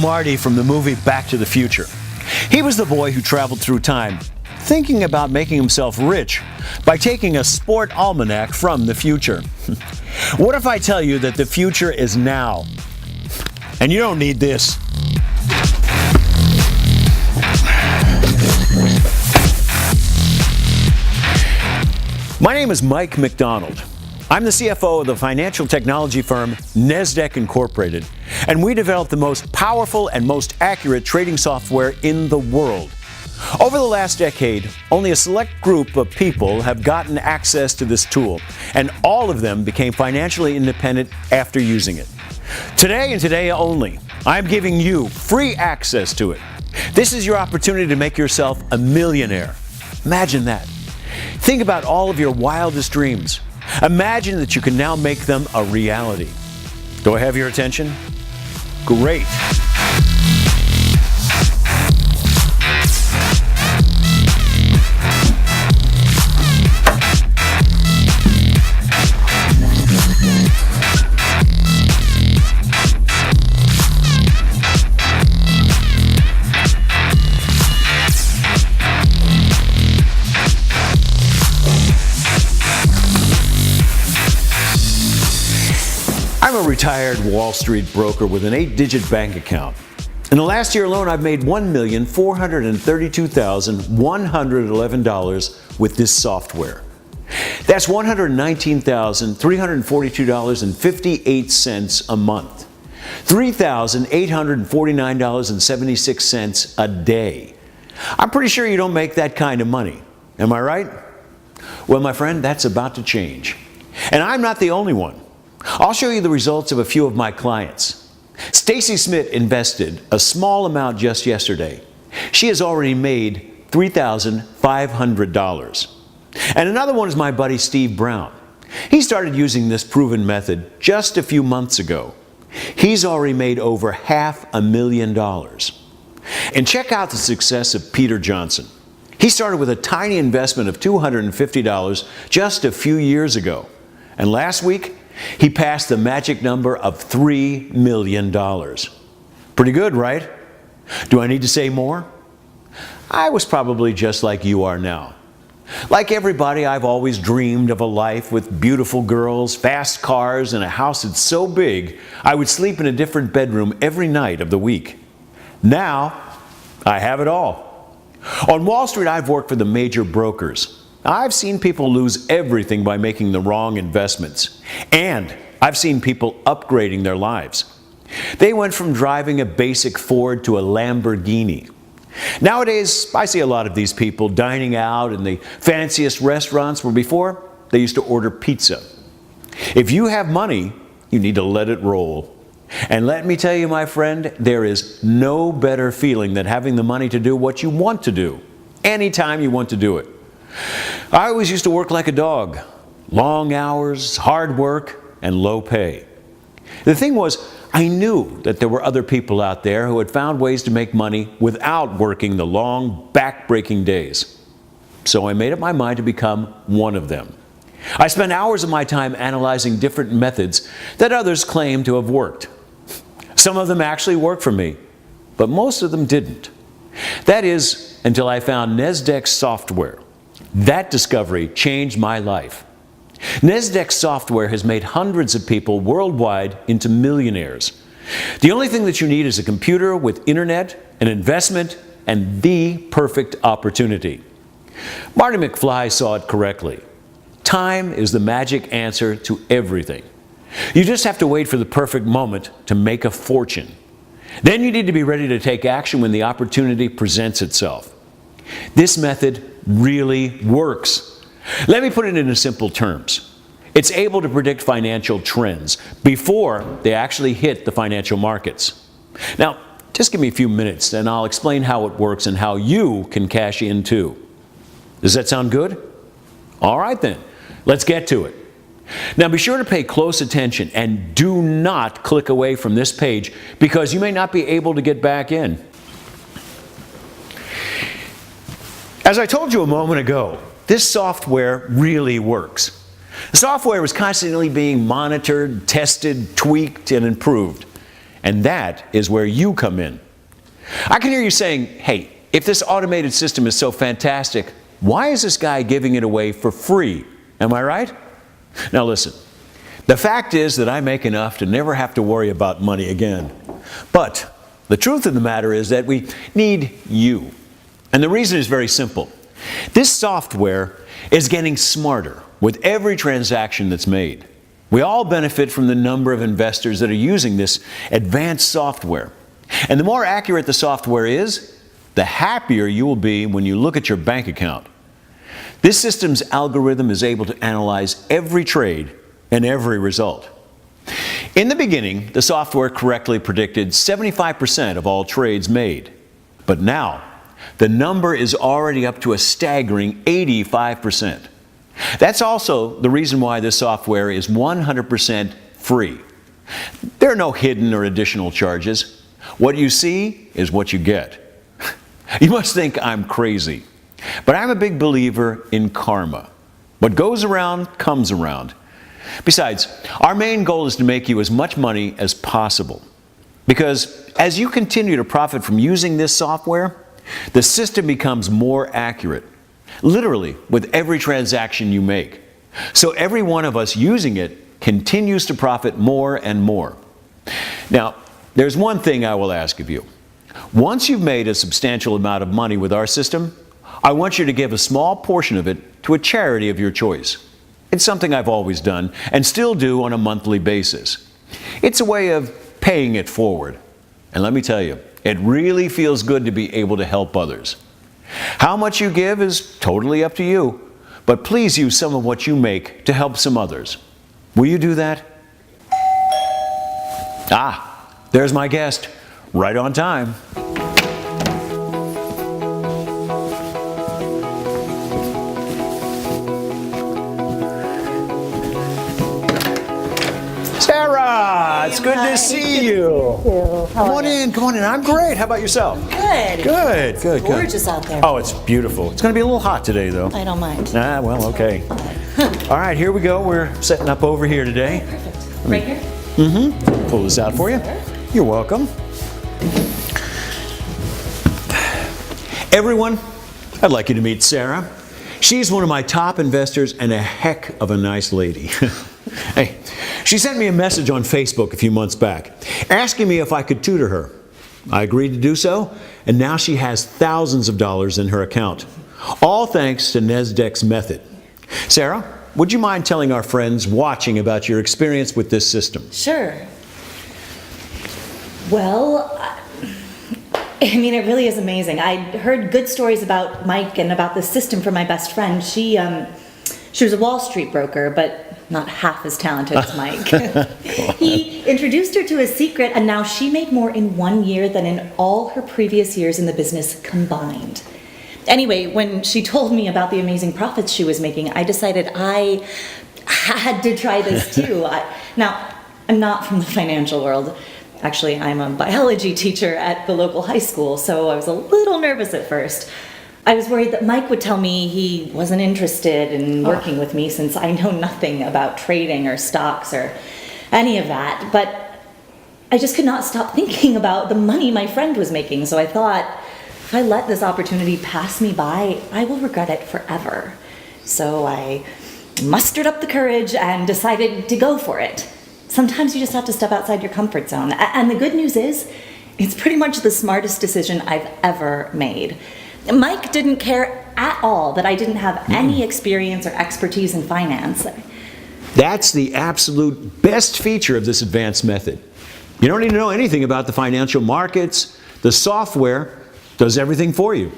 Marty from the movie Back to the Future. He was the boy who traveled through time, thinking about making himself rich by taking a sport almanac from the future. What if I tell you that the future is now? And you don't need this. My name is Mike McDonald. I'm the CFO of the financial technology firm Nasdaq Incorporated, and we develop the most powerful and most accurate trading software in the world. Over the last decade, only a select group of people have gotten access to this tool, and all of them became financially independent after using it. Today and today only, I'm giving you free access to it. This is your opportunity to make yourself a millionaire. Imagine that. Think about all of your wildest dreams. Imagine that you can now make them a reality. Do I have your attention? Great. I'm a retired Wall Street broker with an 8-digit bank account. In the last year alone, I've made $1,432,111 with this software. That's $119,342.58 a month. $3,849.76 a day. I'm pretty sure you don't make that kind of money. Am I right? Well, my friend, that's about to change. And I'm not the only one. I'll show you the results of a few of my clients. Stacy Smith invested a small amount just yesterday. She has already made $3,500. And another one is my buddy Steve Brown. He started using this proven method just a few months ago. He's already made over $500,000. And check out the success of Peter Johnson. He started with a tiny investment of $250 just a few years ago. And last week, he passed the magic number of $3 million. Pretty good, right? Do I need to say more? I was probably just like you are now. Like everybody, I've always dreamed of a life with beautiful girls, fast cars, and a house that's so big I would sleep in a different bedroom every night of the week. Now, I have it all. On Wall Street, I've worked for the major brokers. I've seen people lose everything by making the wrong investments. And I've seen people upgrading their lives. They went from driving a basic Ford to a Lamborghini. Nowadays, I see a lot of these people dining out in the fanciest restaurants where before they used to order pizza. If you have money, you need to let it roll. And let me tell you, my friend, there is no better feeling than having the money to do what you want to do, anytime you want to do it. I always used to work like a dog. Long hours, hard work, and low pay. The thing was, I knew that there were other people out there who had found ways to make money without working the long, back-breaking days. So I made up my mind to become one of them. I spent hours of my time analyzing different methods that others claimed to have worked. Some of them actually worked for me, but most of them didn't. That is, until I found Nasdaq software. That discovery changed my life. Nasdaq software has made hundreds of people worldwide into millionaires. The only thing that you need is a computer with internet, an investment, and the perfect opportunity. Marty McFly saw it correctly. Time is the magic answer to everything. You just have to wait for the perfect moment to make a fortune. Then you need to be ready to take action when the opportunity presents itself. This method really works. Let me put it into simple terms. It's able to predict financial trends before they actually hit the financial markets. Now, just give me a few minutes and I'll explain how it works and how you can cash in too. Does that sound good? All right then, let's get to it. Now be sure to pay close attention and do not click away from this page because you may not be able to get back in. As I told you a moment ago, this software really works. The software is constantly being monitored, tested, tweaked, and improved. And that is where you come in. I can hear you saying, hey, if this automated system is so fantastic, why is this guy giving it away for free? Am I right? Now listen, the fact is that I make enough to never have to worry about money again. But the truth of the matter is that we need you. And the reason is very simple. This software is getting smarter with every transaction that's made. We all benefit from the number of investors that are using this advanced software. And the more accurate the software is, the happier you will be when you look at your bank account. This system's algorithm is able to analyze every trade and every result. In the beginning, the software correctly predicted 75% of all trades made. But now, the number is already up to a staggering 85%. That's also the reason why this software is 100% free. There are no hidden or additional charges. What you see is what you get. You must think I'm crazy, but I'm a big believer in karma. What goes around comes around. Besides, our main goal is to make you as much money as possible. Because as you continue to profit from using this software, the system becomes more accurate, literally with every transaction you make. So every one of us using it continues to profit more and more. Now, there's one thing I will ask of you. Once you've made a substantial amount of money with our system, I want you to give a small portion of it to a charity of your choice. It's something I've always done and still do on a monthly basis. It's a way of paying it forward. And let me tell you, it really feels good to be able to help others. How much you give is totally up to you, but please use some of what you make to help some others. Will you do that? Ah, there's my guest, right on time. Sarah, it's good to see you. Come on in, come on in. I'm great. How about yourself? Good. Good, good, good. Gorgeous out there. Oh, it's beautiful. It's going to be a little hot today, though. I don't mind. Ah, well, okay. All right, here we go. We're setting up over here today. Perfect. Right here? Mm-hmm. Pull this out for you. You're welcome. Everyone, I'd like you to meet Sarah. She's one of my top investors and a heck of a nice lady. Hey, she sent me a message on Facebook a few months back, asking me if I could tutor her. I agreed to do so, and now she has thousands of dollars in her account, all thanks to Nasdaq's method. Sarah, would you mind telling our friends watching about your experience with this system? Sure. Well, I mean, it really is amazing. I heard good stories about Mike and about the system from my best friend. She was a Wall Street broker, but not half as talented as Mike. He introduced her to his secret, and now she made more in 1 year than in all her previous years in the business combined. Anyway, when she told me about the amazing profits she was making, I decided I had to try this too. Now, I'm not from the financial world. Actually, I'm a biology teacher at the local high school, so I was a little nervous at first. I was worried that Mike would tell me he wasn't interested in working with me since I know nothing about trading or stocks or any of that. But I just could not stop thinking about the money my friend was making. So I thought, if I let this opportunity pass me by, I will regret it forever. So I mustered up the courage and decided to go for it. Sometimes you just have to step outside your comfort zone. And the good news is, it's pretty much the smartest decision I've ever made. Mike didn't care at all that I didn't have any experience or expertise in finance. That's the absolute best feature of this advanced method. You don't need to know anything about the financial markets. The software does everything for you.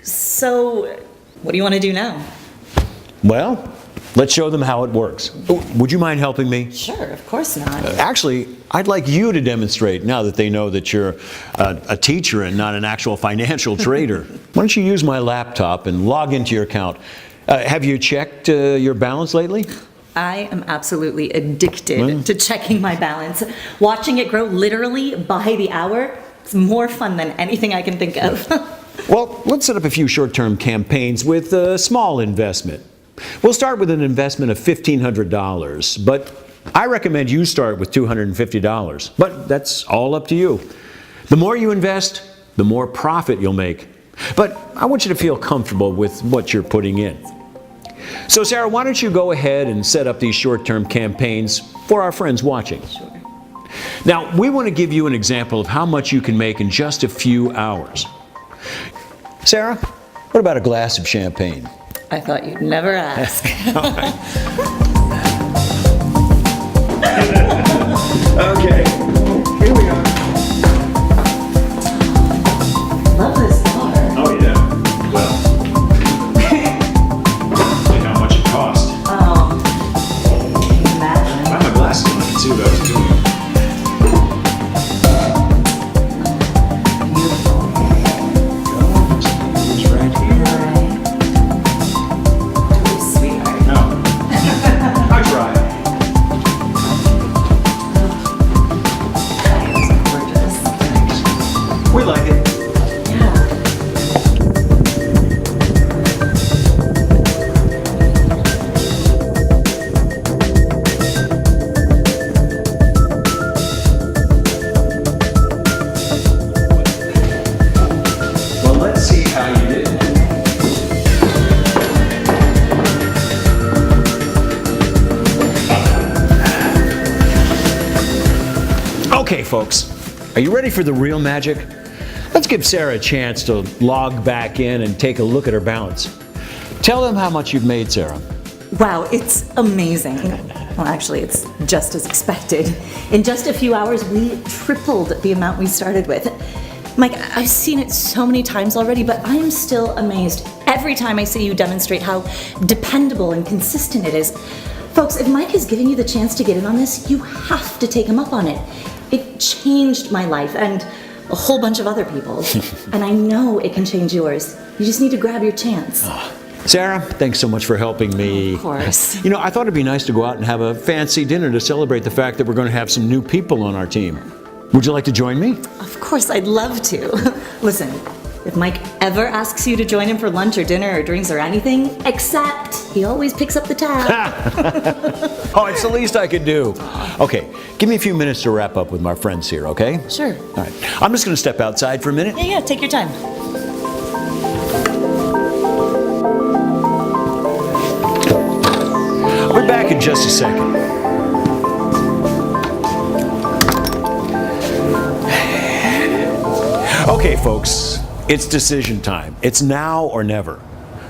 So, what do you want to do now? Well, let's show them how it works. Would you mind helping me? Sure, of course not. Actually, I'd like you to demonstrate now that they know that you're a teacher and not an actual financial trader. Why don't you use my laptop and log into your account? Have you checked your balance lately? I am absolutely addicted to checking my balance. Watching it grow literally by the hour is more fun than anything I can think of. Well, let's set up a few short-term campaigns with a small investment. We'll start with an investment of $1,500, but I recommend you start with $250, but that's all up to you. The more you invest, the more profit you'll make. But I want you to feel comfortable with what you're putting in. So Sarah, why don't you go ahead and set up these short-term campaigns for our friends watching? Sure. Now, we want to give you an example of how much you can make in just a few hours. Sarah, what about a glass of champagne? I thought you'd never ask. Okay, here we are. Love this bar. Oh yeah, well, look how much it cost. Oh, can you imagine? I have my glasses on, I can see what I was doing. It's right here. Right. Sweetheart. No, I tried. Gorgeous. We like it. Yeah. Well, let's see how you did. Okay, folks, are you ready for the real magic? Let's give Sarah a chance to log back in and take a look at her balance. Tell them how much you've made, Sarah. Wow, it's amazing. Well, actually, it's just as expected. In just a few hours, we tripled the amount we started with. Mike, I've seen it so many times already, but I am still amazed every time I see you demonstrate how dependable and consistent it is. Folks, if Mike is giving you the chance to get in on this, you have to take him up on it. It changed my life and a whole bunch of other people's. And I know it can change yours. You just need to grab your chance. Sarah, thanks so much for helping me. Of course. You know, I thought it'd be nice to go out and have a fancy dinner to celebrate the fact that we're going to have some new people on our team. Would you like to join me? Of course, I'd love to. Listen, if Mike ever asks you to join him for lunch or dinner or drinks or anything, except he always picks up the tab. Oh, it's the least I could do. Okay, give me a few minutes to wrap up with my friends here, okay? Sure. All right, I'm just going to step outside for a minute. Yeah, take your time. We're back in just a second. Okay, folks, it's decision time. It's now or never.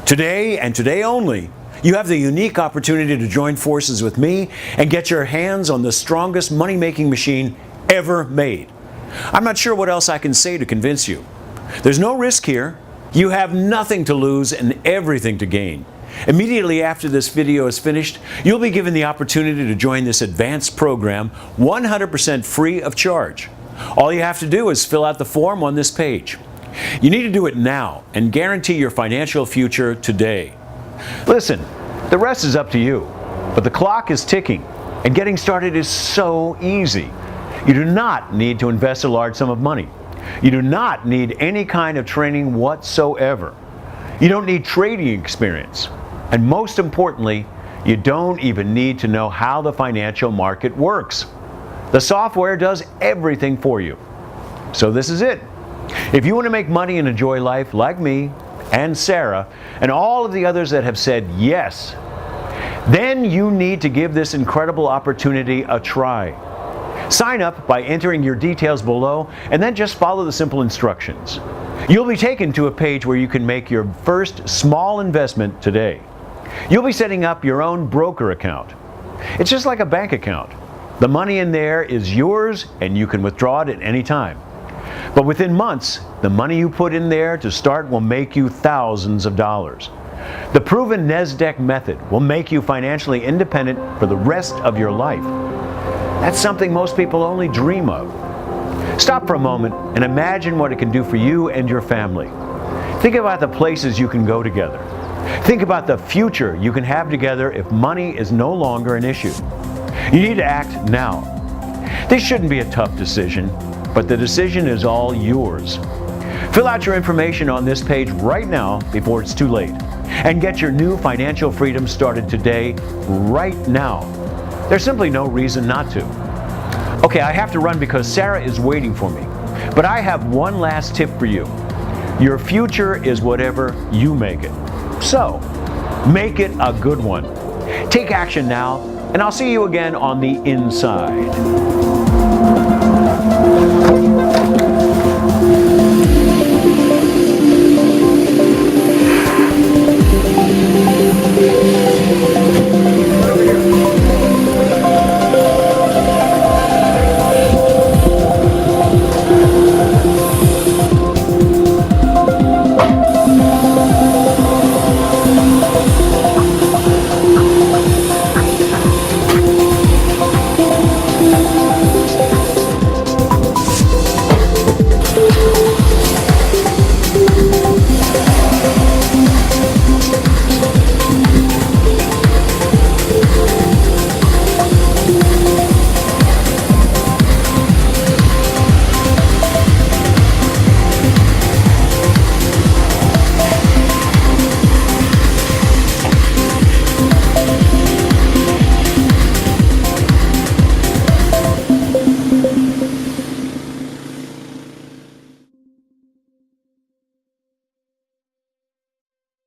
Today and today only, you have the unique opportunity to join forces with me and get your hands on the strongest money-making machine ever made. I'm not sure what else I can say to convince you. There's no risk here. You have nothing to lose and everything to gain. Immediately after this video is finished, you'll be given the opportunity to join this advanced program 100% free of charge. All you have to do is fill out the form on this page. You need to do it now and guarantee your financial future today. Listen, the rest is up to you, but the clock is ticking and getting started is so easy. You do not need to invest a large sum of money. You do not need any kind of training whatsoever. You don't need trading experience. And most importantly, you don't even need to know how the financial market works. The software does everything for you. So this is it. If you want to make money and enjoy life like me and Sarah and all of the others that have said yes, then you need to give this incredible opportunity a try. Sign up by entering your details below and then just follow the simple instructions. You'll be taken to a page where you can make your first small investment today. You'll be setting up your own broker account. It's just like a bank account. The money in there is yours and you can withdraw it at any time. But within months, the money you put in there to start will make you thousands of dollars. The proven NASDAQ method will make you financially independent for the rest of your life. That's something most people only dream of. Stop for a moment and imagine what it can do for you and your family. Think about the places you can go together. Think about the future you can have together if money is no longer an issue. You need to act now. This shouldn't be a tough decision, but the decision is all yours. Fill out your information on this page right now before it's too late, and get your new financial freedom started today, right now. There's simply no reason not to. Okay, I have to run because Sarah is waiting for me. But I have one last tip for you. Your future is whatever you make it. So, make it a good one. Take action now, and I'll see you again on the inside.